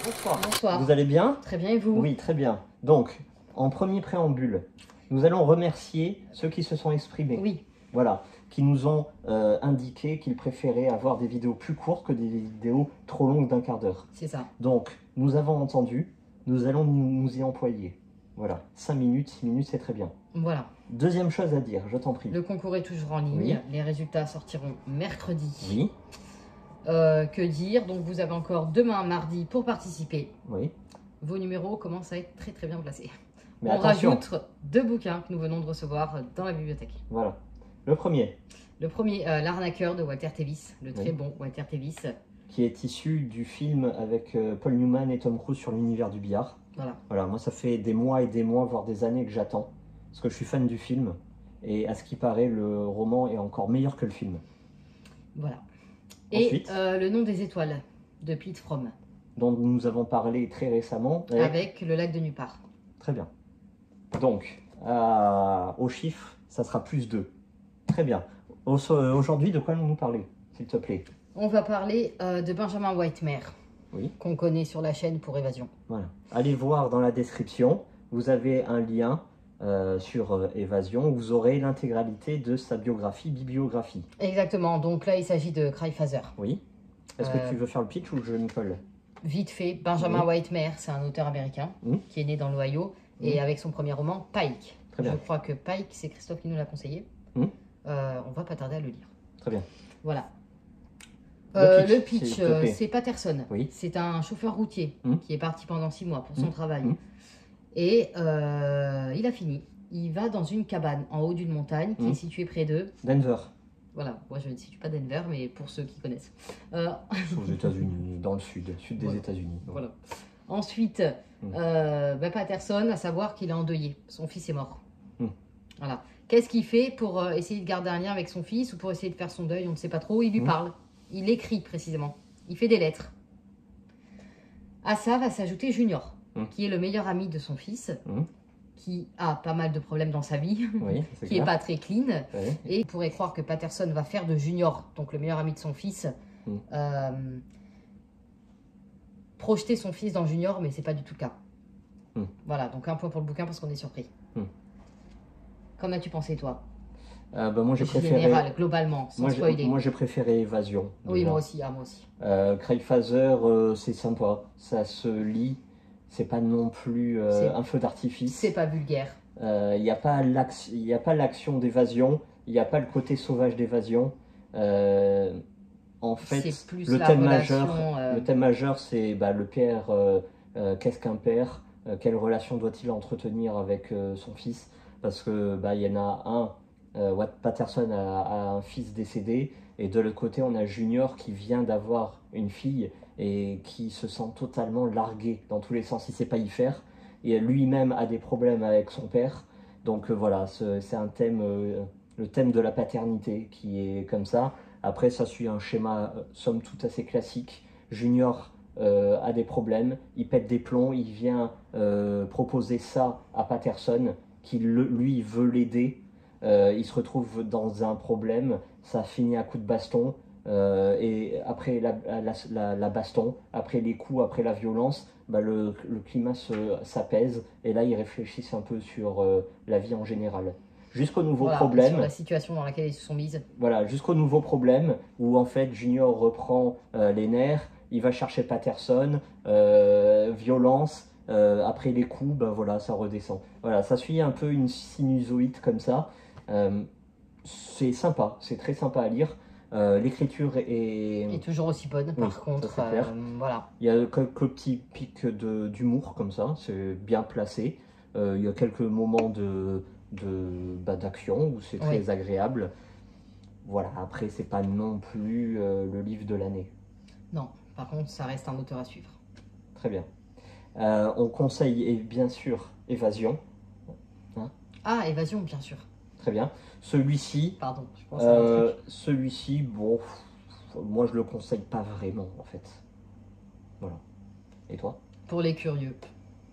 Bonsoir. Bonsoir. Vous allez bien? Très bien, et vous? Oui, très bien. Donc, en premier préambule, nous allons remercier ceux qui se sont exprimés. Oui. Voilà, qui nous ont indiqué qu'ils préféraient avoir des vidéos plus courtes que des vidéos trop longues d'1 quart d'heure. C'est ça. Donc, nous avons entendu, nous allons nous y employer. Voilà, 5 minutes, 6 minutes, c'est très bien. Voilà. Deuxième chose à dire, je t'en prie. Le concours est toujours en ligne. Oui. Les résultats sortiront mercredi. Oui, Que dire? Donc vous avez encore demain, mardi, pour participer. oui. Vos numéros commencent à être très très bien placés. Mais On attention, rajoute 2 bouquins que nous venons de recevoir dans la bibliothèque. voilà. Le premier, Le premier, L'arnaqueur de Walter Tevis, le très Oui. bon Walter Tevis. qui est issu du film avec Paul Newman et Tom Cruise sur l'univers du billard. Voilà. Voilà, moi ça fait des mois et des mois, voire des années que j'attends, parce que je suis fan du film, et à ce qui paraît, le roman est encore meilleur que le film. Voilà. Ensuite, Et Le nom des étoiles de Pete Fromm, dont nous avons parlé très récemment. avec le lac de Nupar. Très bien. Donc, au chiffre, ça sera +2. Très bien. Aujourd'hui, de quoi allons-nous parler, s'il te plaît? On va parler de Benjamin Whitemare, Oui. qu'on connaît sur la chaîne pour Évasion. Voilà. Allez voir dans la description, vous avez un lien sur Évasion, où vous aurez l'intégralité de sa bibliographie. Exactement, donc là il s'agit de Cryphaser. Oui. Est-ce que tu veux faire le pitch ou je m'y colle? Vite fait, Benjamin Oui. Whitemare, c'est un auteur américain qui est né dans l'Ohio et avec son premier roman, Pike. Très bien. Je crois que Pike, c'est Christophe qui nous l'a conseillé. Mhm. On va pas tarder à le lire. Très bien. Voilà. Le Le pitch, pitch, s'il te plaît. c'est Patterson. Oui. C'est un chauffeur routier qui est parti pendant 6 mois pour son travail. Et il a fini. Il va dans une cabane en haut d'une montagne qui est située près de... Denver. Voilà, moi je ne situe pas Denver, mais pour ceux qui connaissent. Aux États-Unis, dans le sud des Voilà. États-Unis. Donc. Voilà. Ensuite, Patterson, à savoir qu'il est endeuillé. Son fils est mort. Voilà. Qu'est-ce qu'il fait pour essayer de garder un lien avec son fils ou pour essayer de faire son deuil? On ne sait pas trop. Il lui parle. Il écrit précisément. Il fait des lettres. À ça va s'ajouter Junior, qui est le meilleur ami de son fils, qui a pas mal de problèmes dans sa vie, Oui, qui n'est pas très clean. Oui. Et on pourrait croire que Patterson va faire de Junior, donc le meilleur ami de son fils, projeter son fils dans Junior, mais c'est pas du tout le cas. Voilà, donc un point pour le bouquin parce qu'on est surpris. Qu'en as-tu pensé, toi? Moi j'ai préféré. Général, globalement, sans spoiler. Moi j'ai préféré Évasion. Oui, déjà. moi aussi, moi aussi. Cryphaser, c'est sympa, ça se lit, c'est pas non plus un feu d'artifice. C'est pas vulgaire. Il n'y a pas l'action d'évasion, il n'y a pas le côté sauvage d'évasion. En fait, plus le la thème relation, majeur, le thème majeur, c'est le père. Qu'est-ce qu'un père? Quelle relation doit-il entretenir avec son fils? Parce que il y en a un. Patterson a un fils décédé et de l'autre côté on a Junior qui vient d'avoir une fille et qui se sent totalement largué dans tous les sens, il ne sait pas y faire et lui-même a des problèmes avec son père, donc voilà, c'est un thème, le thème de la paternité qui est comme ça. Après ça suit un schéma somme toute assez classique. Junior a des problèmes, il pète des plombs, il vient proposer ça à Patterson qui lui veut l'aider. Il se retrouve dans un problème, ça finit à coup de baston, et après la baston, après les coups, après la violence, le climat s'apaise, et là ils réfléchissent un peu sur la vie en général. Jusqu'au nouveau problème. Sur la situation dans laquelle ils se sont mises. Voilà, jusqu'au nouveau problème, où en fait Junior reprend les nerfs, il va chercher Patterson, violence. Après les coups, voilà, ça redescend. Voilà, ça suit un peu une sinusoïde comme ça. C'est sympa, c'est très sympa à lire. L'écriture est toujours aussi bonne, par contre. ça, c'est clair. Voilà. Il y a quelques petits pics d'humour comme ça, c'est bien placé. Il y a quelques moments d'action où c'est très agréable. Voilà, après, c'est pas non plus le livre de l'année. Non, par contre, ça reste un auteur à suivre. Très bien. On conseille bien sûr Évasion. Évasion, bien sûr. Très bien. Celui-ci, pardon, je pense à un truc. Celui-ci, bon, moi je le conseille pas vraiment en fait. Voilà. Et toi? Pour les curieux.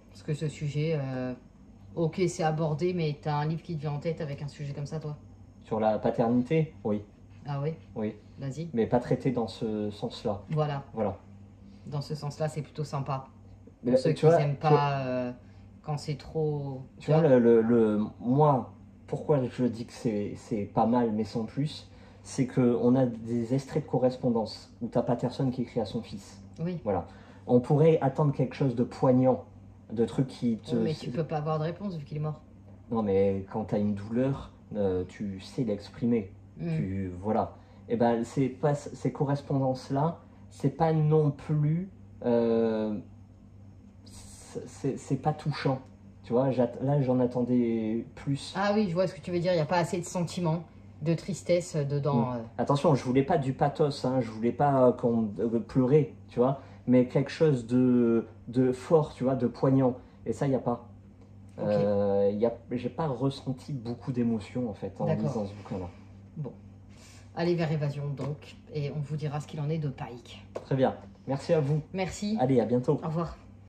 Parce que ce sujet, ok, c'est abordé, mais t'as un livre qui te vient en tête avec un sujet comme ça, toi? Sur la paternité? Oui. Ah oui? Oui. Vas-y. Mais pas traité dans ce sens-là. Voilà. Voilà. Dans ce sens-là, c'est plutôt sympa. Pour ceux qui n'aiment pas quand c'est trop... Tu vois, moi, pourquoi je dis que c'est pas mal, mais sans plus, c'est qu'on a des extraits de correspondance où t'as Patterson qui écrit à son fils. Oui. Voilà. On pourrait attendre quelque chose de poignant, de trucs qui te... Mais tu peux pas avoir de réponse vu qu'il est mort. Non, mais quand t'as une douleur, tu sais l'exprimer. Voilà. Et ben, ces correspondances-là, c'est pas non plus... c'est pas touchant. Tu vois, là, j'en attendais plus. Ah oui, je vois ce que tu veux dire. Il n'y a pas assez de sentiments, de tristesse dedans. Attention, je voulais pas du pathos, hein, je voulais pas qu'on pleurer, tu vois, mais quelque chose de fort, tu vois, de poignant. Et ça, il n'y a pas. Okay. J'ai pas ressenti beaucoup d'émotions, en fait, en lisant ce bouquin-là. Bon. Allez vers Évasion, donc, et on vous dira ce qu'il en est de Pike. Très bien. Merci à vous. Merci. Allez, à bientôt. Au revoir.